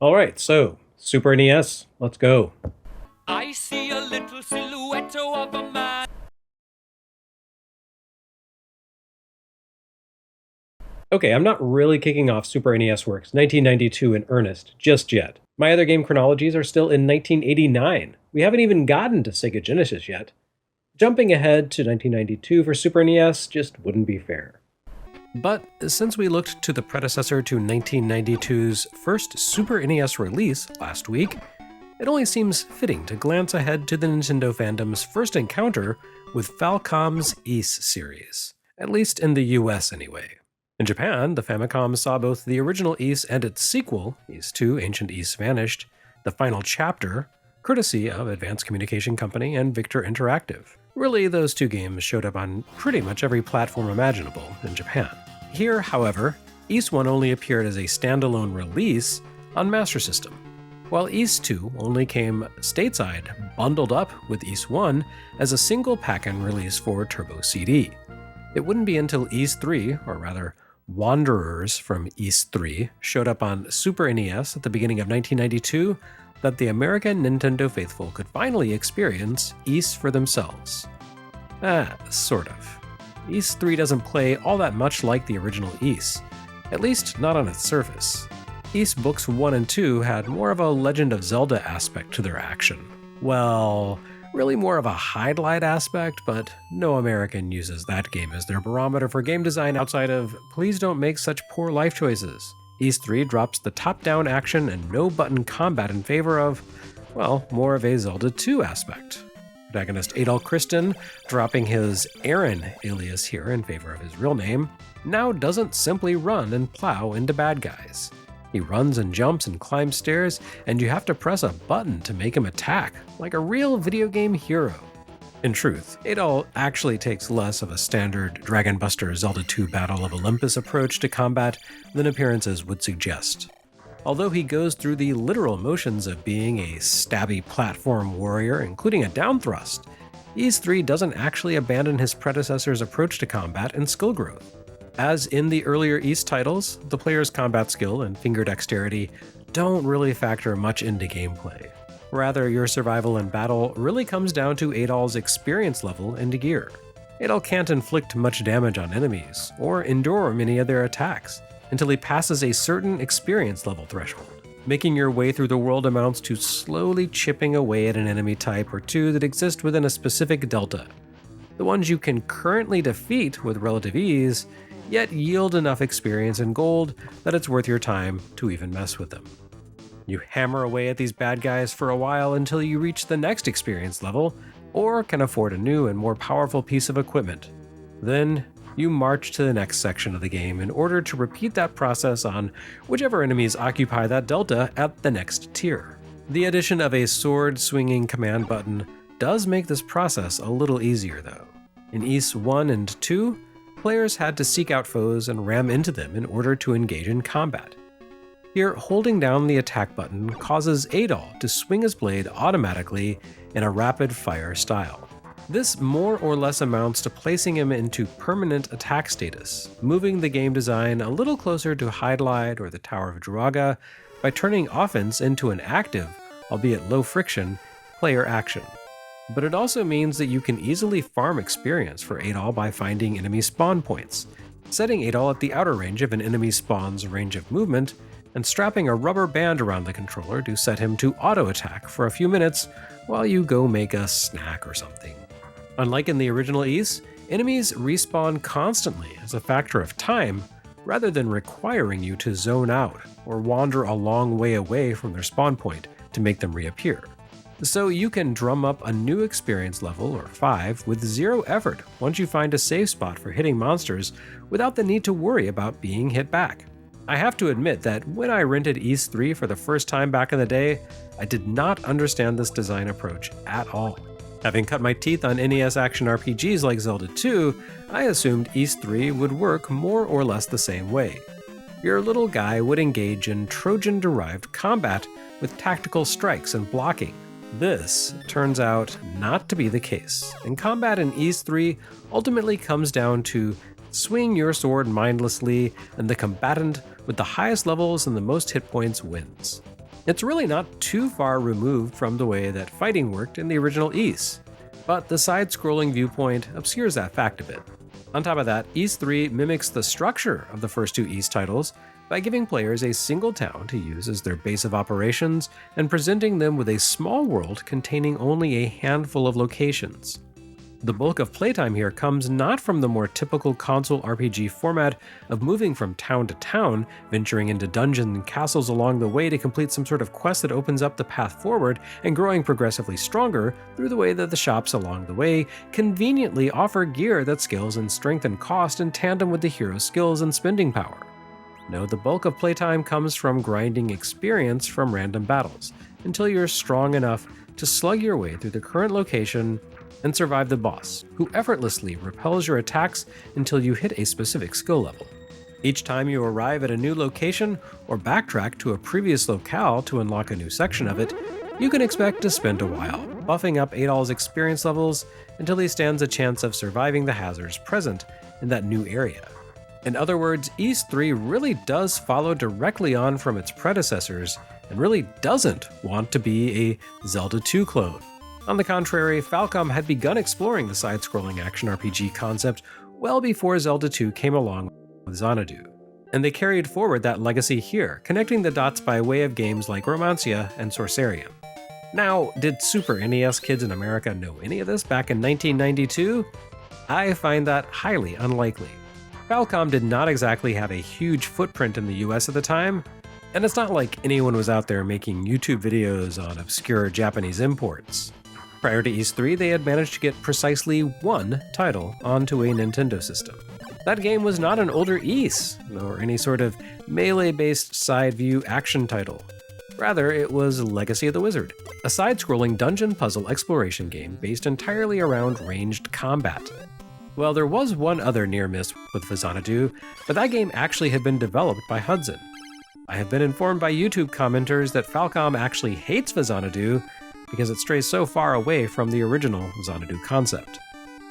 All right, so Super NES, let's go. I see a little silhouette of a man. Okay, I'm not really kicking off Super NES Works 1992 in earnest just yet. My other game chronologies are still in 1989. We haven't even gotten to Sega Genesis yet. Jumping ahead to 1992 for Super NES just wouldn't be fair. But since we looked to the predecessor to 1992's first Super NES release last week, it only seems fitting to glance ahead to the Nintendo fandom's first encounter with Falcom's Ys series, at least in the US anyway. In Japan, the Famicom saw both the original Ys and its sequel, Ys 2 Ancient Ys Vanished, the final chapter, courtesy of Advanced Communication Company and Victor Interactive. Really, those two games showed up on pretty much every platform imaginable in Japan. Here, however, Ys 1 only appeared as a standalone release on Master System, while Ys 2 only came stateside bundled up with Ys 1 as a single pack-in release for Turbo CD. It wouldn't be until Ys 3, or rather Wanderers from Ys 3, showed up on Super NES at the beginning of 1992 that the American Nintendo faithful could finally experience Ys for themselves. Sort of. Ys 3 doesn't play all that much like the original Ys, at least not on its surface. Ys Books 1 and 2 had more of a Legend of Zelda aspect to their action. Well, really more of a highlight aspect, but no American uses that game as their barometer for game design outside of please don't make such poor life choices. Ys 3 drops the top-down action and no-button combat in favor of, well, more of a Zelda 2 aspect. Protagonist Adol Christin, dropping his Aaron alias here in favor of his real name, now doesn't simply run and plow into bad guys. He runs and jumps and climbs stairs, and you have to press a button to make him attack, like a real video game hero. In truth, Adol actually takes less of a standard Dragon Buster Zelda 2 Battle of Olympus approach to combat than appearances would suggest. Although he goes through the literal motions of being a stabby platform warrior, including a down thrust, Ys 3 doesn't actually abandon his predecessor's approach to combat and skill growth. As in the earlier Ys titles, the player's combat skill and finger dexterity don't really factor much into gameplay. Rather, your survival in battle really comes down to Adol's experience level and gear. Adol can't inflict much damage on enemies, or endure many of their attacks, until he passes a certain experience level threshold. Making your way through the world amounts to slowly chipping away at an enemy type or two that exist within a specific delta. The ones you can currently defeat with relative ease, yet yield enough experience and gold that it's worth your time to even mess with them. You hammer away at these bad guys for a while until you reach the next experience level, or can afford a new and more powerful piece of equipment. Then, you march to the next section of the game in order to repeat that process on whichever enemies occupy that delta at the next tier. The addition of a sword-swinging command button does make this process a little easier though. In Ys 1 and 2, players had to seek out foes and ram into them in order to engage in combat. Here, holding down the attack button causes Adol to swing his blade automatically in a rapid-fire style. This more or less amounts to placing him into permanent attack status, moving the game design a little closer to Hydlide or the Tower of Druaga by turning offense into an active, albeit low-friction, player action. But it also means that you can easily farm experience for Adol by finding enemy spawn points, setting Adol at the outer range of an enemy spawn's range of movement, and strapping a rubber band around the controller to set him to auto-attack for a few minutes while you go make a snack or something. Unlike in the original Ys, enemies respawn constantly as a factor of time, rather than requiring you to zone out or wander a long way away from their spawn point to make them reappear. So you can drum up a new experience level, or 5, with zero effort once you find a safe spot for hitting monsters without the need to worry about being hit back. I have to admit that when I rented Ys 3 for the first time back in the day, I did not understand this design approach at all. Having cut my teeth on NES action RPGs like Zelda 2, I assumed Ys 3 would work more or less the same way. Your little guy would engage in Trojan-derived combat with tactical strikes and blocking. This turns out not to be the case, and combat in Ys 3 ultimately comes down to swing your sword mindlessly, and the combatant with the highest levels and the most hit points wins. It's really not too far removed from the way that fighting worked in the original Ys, but the side-scrolling viewpoint obscures that fact a bit. On top of that, Ys 3 mimics the structure of the first two Ys titles by giving players a single town to use as their base of operations and presenting them with a small world containing only a handful of locations. The bulk of playtime here comes not from the more typical console RPG format of moving from town to town, venturing into dungeons and castles along the way to complete some sort of quest that opens up the path forward, and growing progressively stronger through the way that the shops along the way conveniently offer gear that scales in strength and cost in tandem with the hero's skills and spending power. No, the bulk of playtime comes from grinding experience from random battles, until you're strong enough to slug your way through the current location and survive the boss, who effortlessly repels your attacks until you hit a specific skill level. Each time you arrive at a new location or backtrack to a previous locale to unlock a new section of it, you can expect to spend a while buffing up Adol's experience levels until he stands a chance of surviving the hazards present in that new area. In other words, Ys 3 really does follow directly on from its predecessors and really doesn't want to be a Zelda 2 clone. On the contrary, Falcom had begun exploring the side-scrolling action RPG concept well before Zelda 2 came along with Xanadu, and they carried forward that legacy here, connecting the dots by way of games like Romancia and Sorcerium. Now, did Super NES kids in America know any of this back in 1992? I find that highly unlikely. Falcom did not exactly have a huge footprint in the US at the time, and it's not like anyone was out there making YouTube videos on obscure Japanese imports. Prior to Ys 3, they had managed to get precisely one title onto a Nintendo system. That game was not an older Ys, nor any sort of melee-based side-view action title. Rather, it was Legacy of the Wizard, a side-scrolling dungeon puzzle exploration game based entirely around ranged combat. Well, there was one other near miss with Xanadu, but that game actually had been developed by Hudson. I have been informed by YouTube commenters that Falcom actually hates Xanadu because it strays so far away from the original Xanadu concept.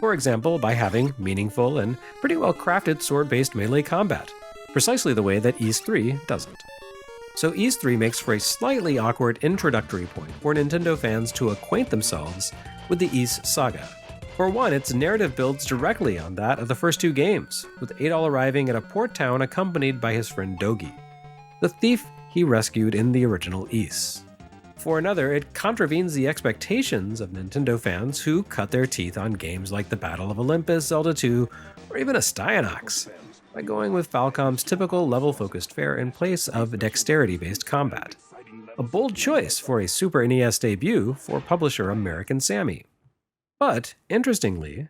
For example, by having meaningful and pretty well crafted sword-based melee combat, precisely the way that Ys 3 doesn't. So Ys 3 makes for a slightly awkward introductory point for Nintendo fans to acquaint themselves with the Ys saga. For one, its narrative builds directly on that of the first two games, with Adol arriving at a port town accompanied by his friend Dogi, the thief he rescued in the original Ys. For another, it contravenes the expectations of Nintendo fans who cut their teeth on games like the Battle of Olympus, Zelda 2, or even Astyanax, by going with Falcom's typical level-focused fare in place of dexterity-based combat. A bold choice for a Super NES debut for publisher American Sammy. But, interestingly,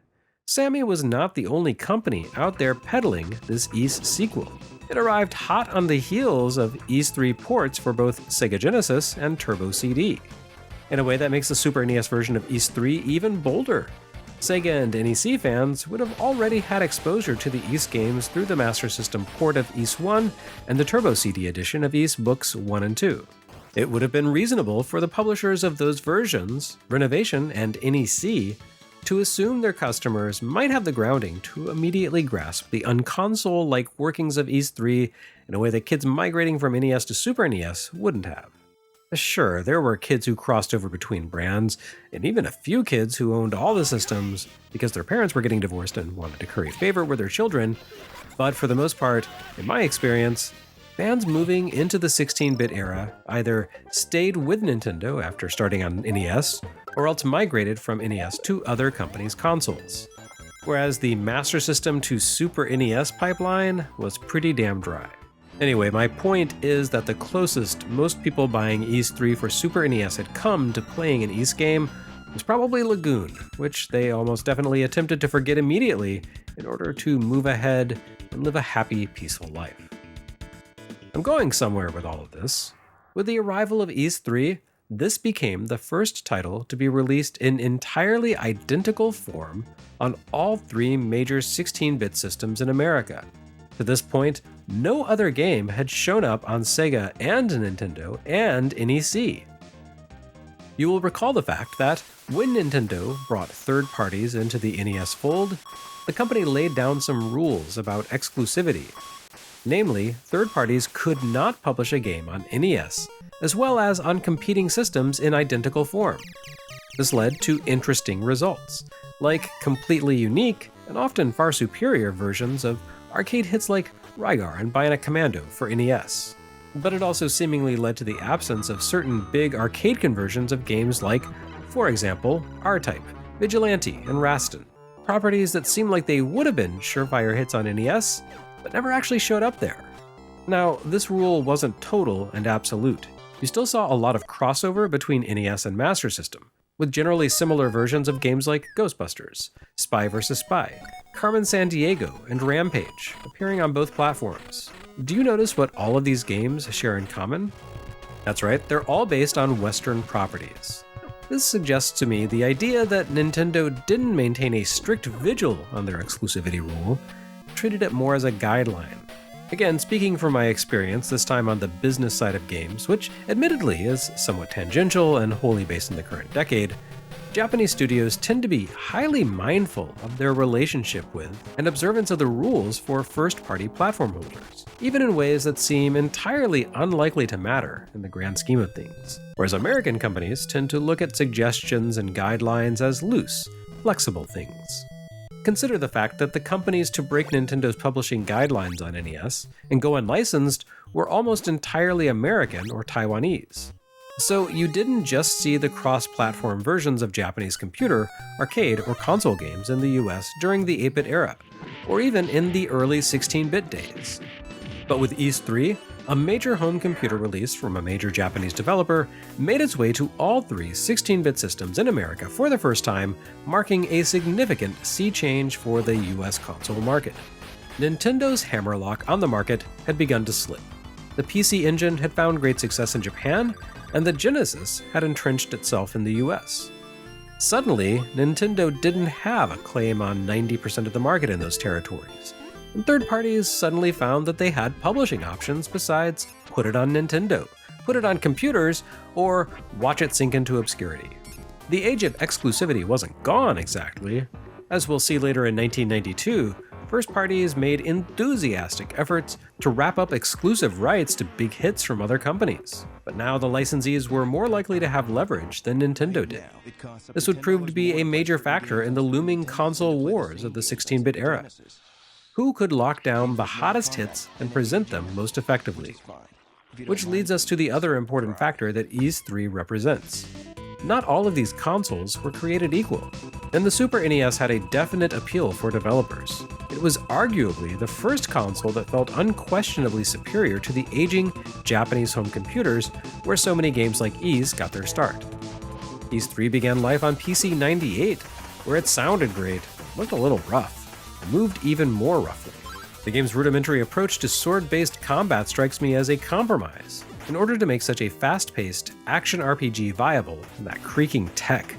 Sammy was not the only company out there peddling this Ys sequel. It arrived hot on the heels of Ys 3 ports for both Sega Genesis and Turbo CD, in a way that makes the Super NES version of Ys 3 even bolder. Sega and NEC fans would have already had exposure to the Ys games through the Master System port of Ys 1 and the Turbo CD edition of Ys Books 1 and 2. It would have been reasonable for the publishers of those versions, Renovation and NEC, to assume their customers might have the grounding to immediately grasp the unconsole-like workings of Ys 3 in a way that kids migrating from NES to Super NES wouldn't have. Sure, there were kids who crossed over between brands, and even a few kids who owned all the systems because their parents were getting divorced and wanted to curry favor with their children, but for the most part, in my experience, fans moving into the 16-bit era either stayed with Nintendo after starting on NES, or else migrated from NES to other companies' consoles. Whereas the Master System to Super NES pipeline was pretty damn dry. Anyway, my point is that the closest most people buying Ys 3 for Super NES had come to playing an Ys game was probably Lagoon, which they almost definitely attempted to forget immediately in order to move ahead and live a happy, peaceful life. I'm going somewhere with all of this. With the arrival of Ys 3, this became the first title to be released in entirely identical form on all three major 16-bit systems in America. To this point, no other game had shown up on Sega and Nintendo and NEC. You will recall the fact that when Nintendo brought third parties into the NES fold, the company laid down some rules about exclusivity. Namely, third parties could not publish a game on NES, as well as on competing systems in identical form. This led to interesting results, like completely unique and often far superior versions of arcade hits like Rygar and Bionic Commando for NES. But it also seemingly led to the absence of certain big arcade conversions of games like, for example, R-Type, Vigilante, and Raston, properties that seem like they would have been surefire hits on NES, but never actually showed up there. Now, this rule wasn't total and absolute. You still saw a lot of crossover between NES and Master System, with generally similar versions of games like Ghostbusters, Spy vs. Spy, Carmen Sandiego, and Rampage, appearing on both platforms. Do you notice what all of these games share in common? That's right, they're all based on Western properties. This suggests to me the idea that Nintendo didn't maintain a strict vigil on their exclusivity rule, treated it more as a guideline. Again, speaking from my experience, this time on the business side of games, which admittedly is somewhat tangential and wholly based in the current decade, Japanese studios tend to be highly mindful of their relationship with and observance of the rules for first-party platform holders, even in ways that seem entirely unlikely to matter in the grand scheme of things. Whereas American companies tend to look at suggestions and guidelines as loose, flexible things. Consider the fact that the companies to break Nintendo's publishing guidelines on NES and go unlicensed were almost entirely American or Taiwanese. So you didn't just see the cross-platform versions of Japanese computer, arcade, or console games in the US during the 8-bit era, or even in the early 16-bit days. But with Ys 3, a major home computer release from a major Japanese developer made its way to all three 16-bit systems in America for the first time, marking a significant sea change for the US console market. Nintendo's hammerlock on the market had begun to slip. The PC Engine had found great success in Japan, and the Genesis had entrenched itself in the US. Suddenly, Nintendo didn't have a claim on 90% of the market in those territories, and third parties suddenly found that they had publishing options besides put it on Nintendo, put it on computers, or watch it sink into obscurity. The age of exclusivity wasn't gone exactly. As we'll see later in 1992, first parties made enthusiastic efforts to wrap up exclusive rights to big hits from other companies. But now the licensees were more likely to have leverage than Nintendo did. This would prove to be a major factor in the looming console wars of the 16-bit era. Who could lock down the hottest hits and present them most effectively? Which leads us to the other important factor that Ys 3 represents. Not all of these consoles were created equal, and the Super NES had a definite appeal for developers. It was arguably the first console that felt unquestionably superior to the aging Japanese home computers where so many games like Ys got their start. Ys 3 began life on PC 98, where it sounded great, looked a little rough, and moved even more roughly. The game's rudimentary approach to sword-based combat strikes me as a compromise in order to make such a fast-paced action RPG viable in that creaking tech,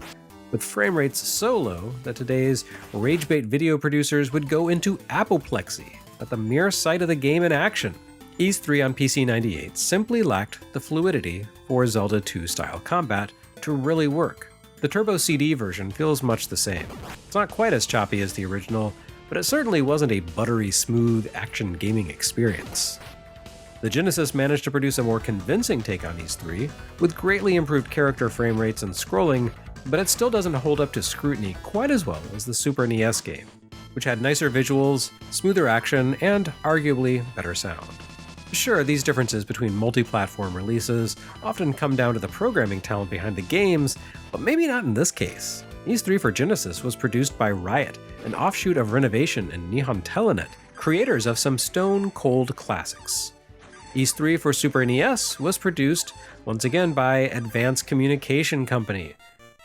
with frame rates so low that today's rage-bait video producers would go into apoplexy at the mere sight of the game in action. Ys 3 on PC 98 simply lacked the fluidity for Zelda 2 style combat to really work. The Turbo CD version feels much the same. It's not quite as choppy as the original, but it certainly wasn't a buttery smooth action gaming experience. The Genesis managed to produce a more convincing take on Ys 3, with greatly improved character frame rates and scrolling, but it still doesn't hold up to scrutiny quite as well as the Super NES game, which had nicer visuals, smoother action, and arguably better sound. Sure, these differences between multi-platform releases often come down to the programming talent behind the games, but maybe not in this case. Ys 3 for Genesis was produced by Riot, an offshoot of Renovation and Nihon Telenet, creators of some stone-cold classics. Ys 3 for Super NES was produced, once again, by Advanced Communication Company,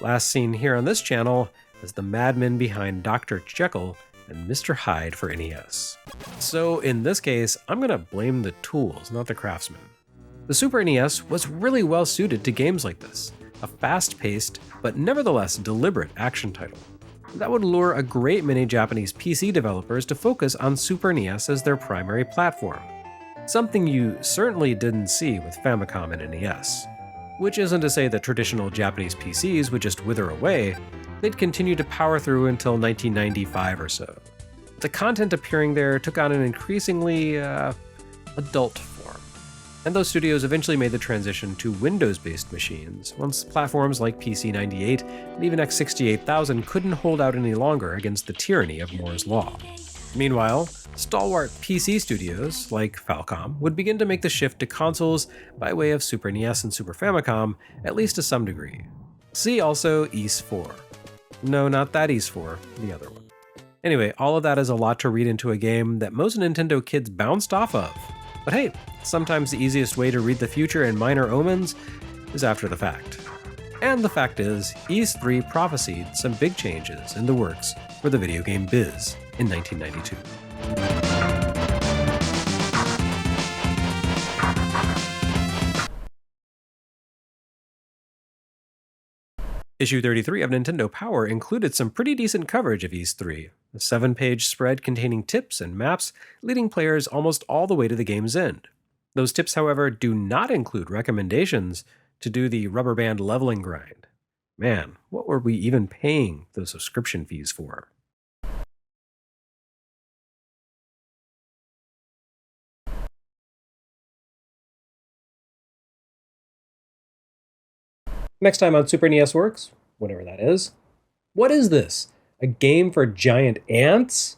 last seen here on this channel as the madmen behind Dr. Jekyll and Mr. Hyde for NES. So in this case, I'm gonna blame the tools, not the craftsmen. The Super NES was really well suited to games like this, a fast-paced, but nevertheless deliberate action title. That would lure a great many Japanese PC developers to focus on Super NES as their primary platform. Something you certainly didn't see with Famicom and NES. Which isn't to say that traditional Japanese PCs would just wither away, they'd continue to power through until 1995 or so. The content appearing there took on an increasingly, adult form. And those studios eventually made the transition to Windows-based machines, once platforms like PC-98 and even X68000 couldn't hold out any longer against the tyranny of Moore's Law. Meanwhile, stalwart PC studios, like Falcom, would begin to make the shift to consoles by way of Super NES and Super Famicom, at least to some degree. See also Ys 4. No, not that Ys 4, the other one. Anyway, all of that is a lot to read into a game that most Nintendo kids bounced off of. But hey, sometimes the easiest way to read the future and minor omens is after the fact. And the fact is, Ys 3 prophesied some big changes in the works for the video game biz in 1992. Issue 33 of Nintendo Power included some pretty decent coverage of Ys 3, a 7-page spread containing tips and maps leading players almost all the way to the game's end. Those tips, however, do not include recommendations to do the rubber band leveling grind. Man, what were we even paying those subscription fees for? Next time on Super NES Works, whatever that is. What is this? A game for giant ants?